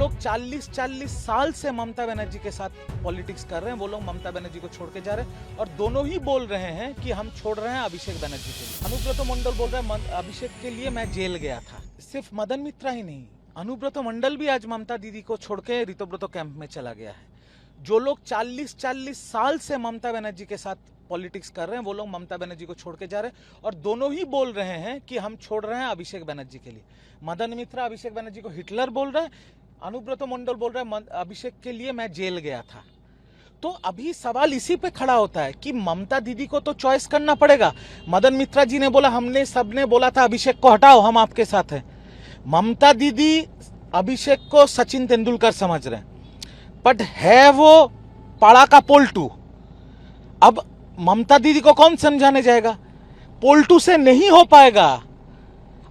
लोग 40 साल से ममता बनर्जी के साथ पॉलिटिक्स कर रहे हैं, वो लोग ममता बनर्जी को छोड़ के जा रहे हैं और दोनों ही बोल रहे हैं कि हम छोड़ रहे हैं अभिषेक बनर्जी के लिए। अनुब्रत मंडल बोल रहे हैं अभिषेक के लिए मैं जेल गया था। सिर्फ मदन मित्रा ही नहीं, अनुब्रत मंडल भी आज ममता दीदी को छोड़ के ऋतुव्रत कैंप में चला गया है। जो लोग 40 साल से ममता बनर्जी के साथ पॉलिटिक्स कर रहे हैं, वो लोग ममता बनर्जी को छोड़ के जा रहे हैं और दोनों ही बोल रहे हैं कि हम छोड़ रहे हैं अभिषेक बनर्जी के लिए। मदन मित्रा अभिषेक बनर्जी को हिटलर बोल रहे हैं, अनुब्रत मंडल बोल रहे हैं अभिषेक के लिए मैं जेल गया था। तो अभी सवाल इसी पे खड़ा होता है कि ममता दीदी को तो चॉइस करना पड़ेगा। मदन मित्रा जी ने बोला, हमने सबने बोला था अभिषेक को हटाओ, हम आपके साथ हैं। ममता दीदी अभिषेक को सचिन तेंदुलकर समझ रहे हैं, बट है वो पाड़ा का पोल्टू। अब ममता दीदी को कौन समझाने जाएगा? पोल्टू से नहीं हो पाएगा।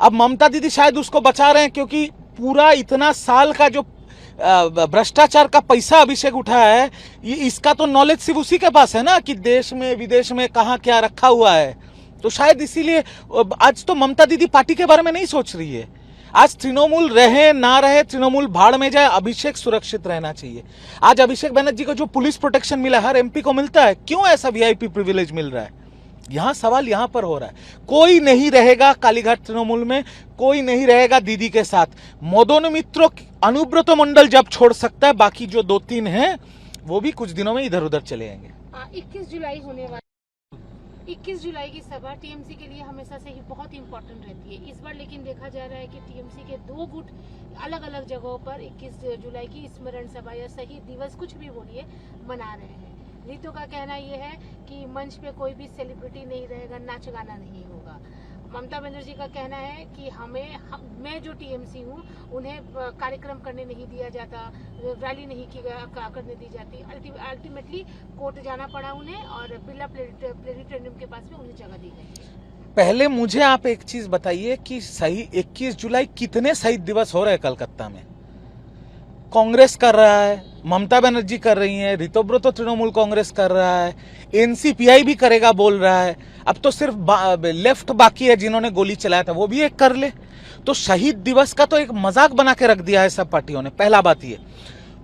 अब ममता दीदी शायद उसको बचा रहे हैं क्योंकि पूरा इतना साल का जो भ्रष्टाचार का पैसा अभिषेक उठाया है, ये इसका तो नॉलेज सिर्फ उसी के पास है ना कि देश में विदेश में कहां क्या रखा हुआ है। तो शायद इसीलिए आज तो ममता दीदी पार्टी के बारे में नहीं सोच रही है। आज तृणमूल रहे ना रहे, तृणमूल भाड़ में जाए, अभिषेक सुरक्षित रहना चाहिए। आज अभिषेक बनर्जी को जो पुलिस प्रोटेक्शन मिला हर एमपी को मिलता है, क्यों ऐसा वीआईपी प्रिविलेज मिल रहा है? यहां सवाल यहां पर हो रहा है। कोई नहीं रहेगा कालीघाट तृणमूल में, कोई नहीं रहेगा दीदी के साथ। मदन मित्रों अनुब्रत मंडल जब छोड़ सकता है, बाकी जो 2-3 हैं वो भी कुछ दिनों में इधर उधर चले जाएंगे। 21 जुलाई होने वाली 21 जुलाई की सभा टीएमसी के लिए हमेशा से ही बहुत इंपॉर्टेंट रहती है। इस बार लेकिन देखा जा रहा है कि टीएमसी के 2 गुट अलग अलग जगहों पर 21 जुलाई की स्मरण सभा या शहीद दिवस कुछ भी बोलिए मना रहे हैं। रितु का कहना यह है कि मंच पे कोई भी सेलिब्रिटी नहीं रहेगा, नाच गाना नहीं होगा। ममता बनर्जी का कहना है कि मैं जो टीएमसी हूँ उन्हें कार्यक्रम करने नहीं दिया जाता, रैली नहीं करने दी जाती। अल्टीमेटली कोर्ट जाना पड़ा उन्हें और बिरला प्लेनेटोरियम के पास में उन्हें जगह दी गई। पहले मुझे आप एक चीज बताइए कि सही 21 जुलाई कितने शहीद दिवस हो रहे हैं कलकत्ता में? कांग्रेस कर रहा है, ममता बनर्जी कर रही है, ऋतुव्रत तृणमूल कांग्रेस कर रहा है, एनसीपीआई भी करेगा बोल रहा है। अब तो सिर्फ लेफ्ट बाकी है जिन्होंने गोली चलाया था, वो भी एक कर ले। तो शहीद दिवस का तो एक मजाक बना के रख दिया है सब पार्टियों ने। पहला बात ये।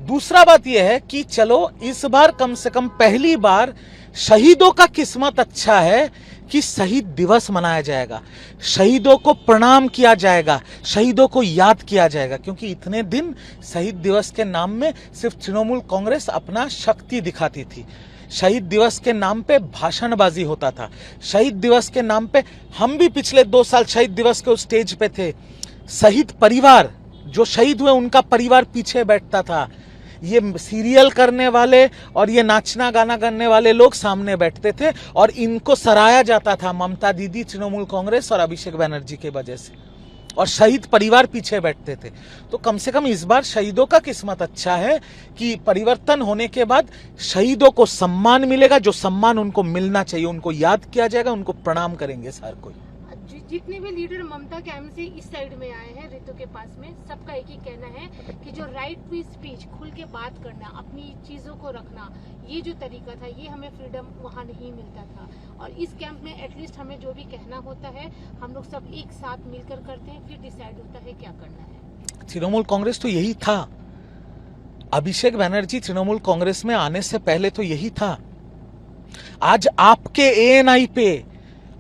दूसरा बात यह है कि चलो इस बार कम से कम पहली बार शहीदों का किस्मत अच्छा है कि शहीद दिवस मनाया जाएगा, शहीदों को प्रणाम किया जाएगा, शहीदों को याद किया जाएगा। क्योंकि इतने दिन शहीद दिवस के नाम में सिर्फ तृणमूल कांग्रेस अपना शक्ति दिखाती थी। शहीद दिवस के नाम पे भाषणबाजी होता था। शहीद दिवस के नाम पे हम भी पिछले 2 साल शहीद दिवस के उस स्टेज पे थे। शहीद परिवार जो शहीद हुए उनका परिवार पीछे बैठता था। ये सीरियल करने वाले और ये नाचना गाना करने वाले लोग सामने बैठते थे और इनको सराहा जाता था ममता दीदी, तृणमूल कांग्रेस और अभिषेक बनर्जी के वजह से, और शहीद परिवार पीछे बैठते थे। तो कम से कम इस बार शहीदों का किस्मत अच्छा है कि परिवर्तन होने के बाद शहीदों को सम्मान मिलेगा, जो सम्मान उनको मिलना चाहिए, उनको याद किया जाएगा, उनको प्रणाम करेंगे हर कोई। जितने भी लीडर ममता कैंप से इस साइड में आए हैं रितु के पास में, सबका एक ही कहना है कि जो राइट टू स्पीच, खुल के बात करना, अपनी चीजों को रखना, ये जो तरीका था ये हमें फ्रीडम वहाँ नहीं मिलता था। और इस कैंप में एटलीस्ट हमें जो भी कहना होता है हम लोग सब एक साथ मिलकर करते हैं, फिर डिसाइड होता है क्या करना है। तृणमूल कांग्रेस तो यही था। अभिषेक बनर्जी तृणमूल कांग्रेस में आने से पहले तो यही था। आज आपके एएनआई पे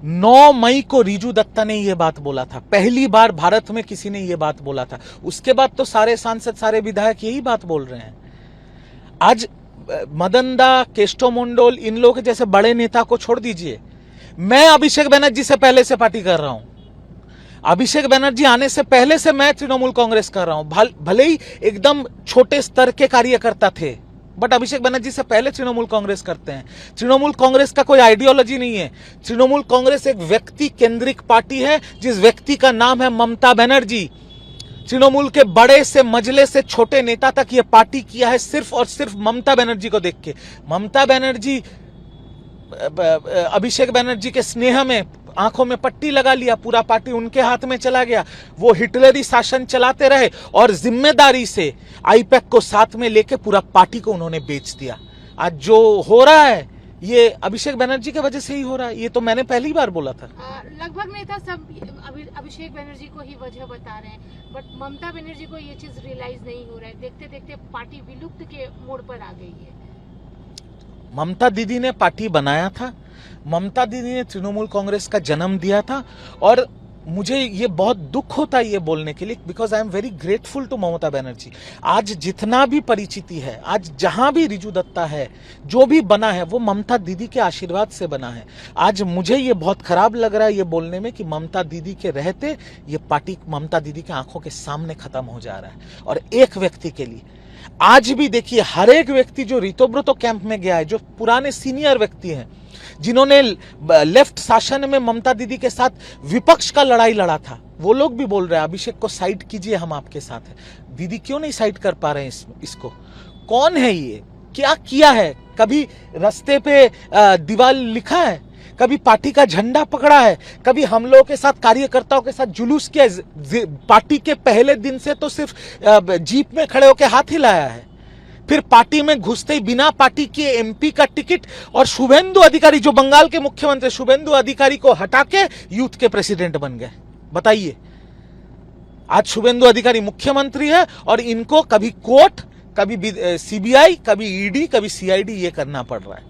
9 मई को रिजू दत्ता ने यह बात बोला था। पहली बार भारत में किसी ने यह बात बोला था। उसके बाद तो सारे सांसद, सारे विधायक यही बात बोल रहे हैं। आज मदन दा, केस्टो मंडल, इन लोगों के जैसे बड़े नेता को छोड़ दीजिए। मैं अभिषेक बनर्जी से पहले से पार्टी कर रहा हूं। अभिषेक बनर्जी आने से पहले से मैं तृणमूल कांग्रेस कर रहा हूं। भले ही एकदम छोटे स्तर के कार्यकर्ता थे, बट अभिषेक बनर्जी से पहले तृणमूल कांग्रेस करते हैं। तृणमूल कांग्रेस का कोई आइडियोलॉजी नहीं है। तृणमूल कांग्रेस एक व्यक्ति केंद्रित पार्टी है जिस व्यक्ति का नाम है ममता बनर्जी। तृणमूल के बड़े से मजले से छोटे नेता तक यह पार्टी किया है सिर्फ और सिर्फ ममता बनर्जी को देख के। ममता बनर्जी अभिषेक बनर्जी के स्नेह में आंखों में पट्टी लगा लिया, पूरा पार्टी उनके हाथ में चला गया। वो हिटलरी शासन चलाते रहे और जिम्मेदारी से आईपैक को साथ में लेके पूरा पार्टी को उन्होंने बेच दिया। आज जो हो रहा है ये अभिषेक बनर्जी की वजह से ही हो रहा है। ये तो मैंने पहली बार बोला था। लगभग नहीं था, सब अभिषेक बनर्जी को ही वजह बता रहे हैं, बट ममता बनर्जी को ये चीज रियलाइज नहीं हो रहा है। देखते देखते पार्टी विलुप्त के मोड़ पर आ गई है। ममता दीदी ने पार्टी बनाया था, ममता दीदी ने तृणमूल कांग्रेस का जन्म दिया था, और मुझे ये बहुत दुख होता है ये बोलने के लिए, because I am very grateful to Mamata Banerjee. आज जितना भी परिचिति है, आज जहां भी रिजू दत्ता है, जो भी बना है वो ममता दीदी के आशीर्वाद से बना है। आज मुझे ये बहुत खराब लग रहा है ये बोलने में कि ममता दीदी के रहते ये पार्टी ममता दीदी की आंखों के सामने खत्म हो जा रहा है। और एक व्यक्ति के लिए आज भी देखिए, हर एक व्यक्ति जो रितोब्रतो कैंप में गया है, जो पुराने सीनियर व्यक्ति हैं, जिन्होंने लेफ्ट शासन में ममता दीदी के साथ विपक्ष का लड़ाई लड़ा था, वो लोग भी बोल रहे हैं अभिषेक को साइड कीजिए, हम आपके साथ हैं। दीदी क्यों नहीं साइड कर पा रहे हैं इसको? कौन है ये? क्या किया है? कभी रास्ते पे दीवार लिखा है? कभी पार्टी का झंडा पकड़ा है? कभी हम लोगों के साथ, कार्यकर्ताओं के साथ जुलूस किया? पार्टी के पहले दिन से तो सिर्फ जीप में खड़े होकर हाथ हिलाया है। फिर पार्टी में घुसते ही बिना पार्टी के एमपी का टिकट, और शुभेंदु अधिकारी जो बंगाल के मुख्यमंत्री, शुभेंदु अधिकारी को हटा के यूथ के प्रेसिडेंट बन गए। बताइए, आज शुभेंदु अधिकारी मुख्यमंत्री है और इनको कभी कोर्ट, कभी सीबीआई, कभी ईडी, कभी सीआईडी ये करना पड़ रहा है।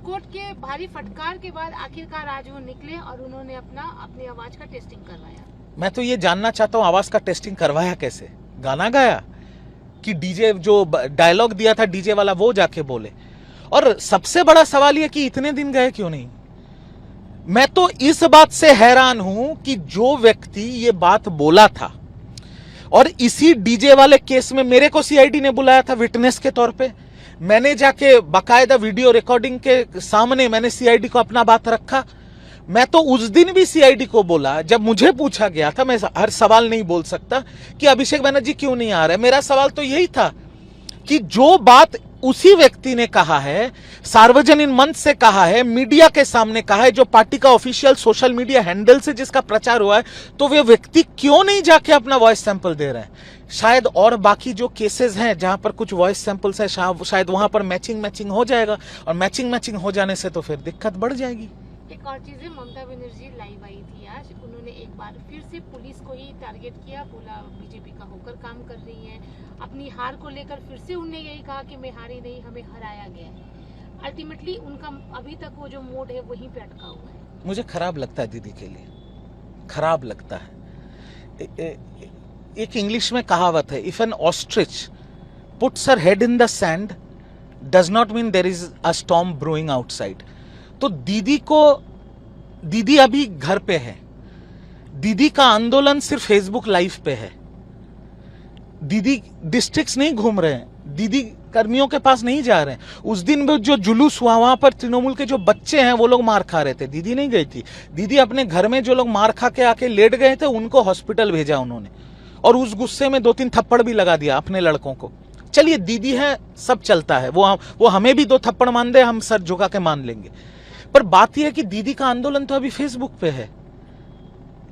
कोर्ट के भारी फटकार के बाद आखिरकार आज वो निकले और उन्होंने अपनी आवाज का टेस्टिंग करवाया। मैं तो ये जानना चाहता हूं, आवाज का टेस्टिंग करवाया कैसे? गाना गाया कि डीजे जो डायलॉग दिया था डीजे वाला वो जाके बोले? और सबसे बड़ा सवाल ये कि इतने दिन गए क्यों नहीं? मैं तो इस बात से हैरान हूं कि जो व्यक्ति ये बात बोला था, और इसी डीजे वाले केस में मेरे को सीआईडी ने बुलाया था विटनेस के तौर पे, मैंने जाके बाकायदा वीडियो रिकॉर्डिंग के सामने मैंने सीआईडी को अपना बात रखा। मैं तो उस दिन भी सीआईडी को बोला, जब मुझे पूछा गया था, मैं हर सवाल नहीं बोल सकता कि अभिषेक बनर्जी क्यों नहीं आ रहे। मेरा सवाल तो यही था कि जो बात उसी व्यक्ति ने कहा है, सार्वजनिक मंच से कहा है, मीडिया के सामने कहा है, जो पार्टी का ऑफिशियल सोशल मीडिया हैंडल से जिसका प्रचार हुआ है, तो वे व्यक्ति क्यों नहीं जाके अपना वॉइस सैंपल दे रहे हैं? शायद और बाकी जो केसेस हैं जहां पर कुछ वॉइस सैंपल्स है, शायद वहां पर मैचिंग हो जाएगा, और मैचिंग हो जाने से तो फिर दिक्कत बढ़ जाएगी। एक और चीज है, ममता बनर्जी लाइव आई थी आज, उन्होंने एक बार फिर से पुलिस को ही टारगेट किया, बोला बीजेपी का होकर काम कर रही है। अपनी हार को लेकर फिर से उन्होंने यही कहा कि मैं हारी नहीं, हमें हराया गया है। अल्टीमेटली उनका अभी तक वो जो मोड है वहीं पे अटका हुआ है। मुझे खराब लगता है दीदी के लिए, खराब लगता है। एक इंग्लिश में कहावत है, if an ostrich puts her head in the sand does not mean there is a storm brewing outside. तो दीदी अभी घर पे है, दीदी का आंदोलन सिर्फ फेसबुक लाइव पे है। दीदी डिस्ट्रिक्ट्स नहीं घूम रहे हैं, दीदी कर्मियों के पास नहीं जा रहे हैं। उस दिन भी जो जुलूस हुआ, वहां पर तृणमूल के जो बच्चे हैं वो लोग मार खा रहे थे, दीदी नहीं गई थी। दीदी अपने घर में जो लोग मार खा के आके लेट गए थे उनको हॉस्पिटल भेजा उन्होंने, और उस गुस्से में 2-3 थप्पड़ भी लगा दिया अपने लड़कों को। चलिए दीदी है, सब चलता है, वो हमें भी 2 थप्पड़ मान दे, हम सर झुका के मान लेंगे। पर बात यह है कि दीदी का आंदोलन तो अभी फेसबुक पे है।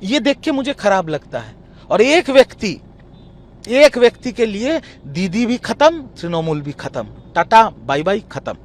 ये देख के मुझे खराब लगता है। और एक व्यक्ति के लिए दीदी भी खत्म, तृणमूल भी खत्म। टाटा बाय बाय, खत्म।